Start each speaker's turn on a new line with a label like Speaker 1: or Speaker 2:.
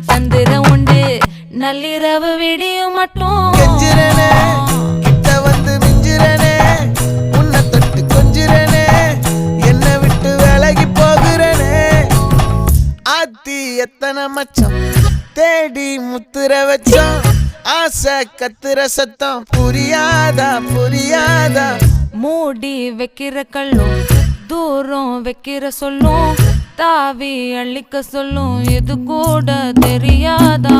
Speaker 1: சந்திர உண்டு நள்ளிரவு விடியும் மட்டும்
Speaker 2: கிட்ட வந்து மிஞ்சிரனே உன்னை தொட்டு கொஞ்சிரனே என்ன விட்டு விலகி போகிறனே ஆத்தி எத்தனை மச்சம் தேடி முத்துற வச்சோம் ஆசை கத்துற சத்தம் புரியாதா புரியாதா
Speaker 1: மூடி வைக்கிற கல்லும் தூரம் வைக்கிற சொல்லும் தாவி அள்ளிக்க சொல்லும் இது கூட தெரியாதா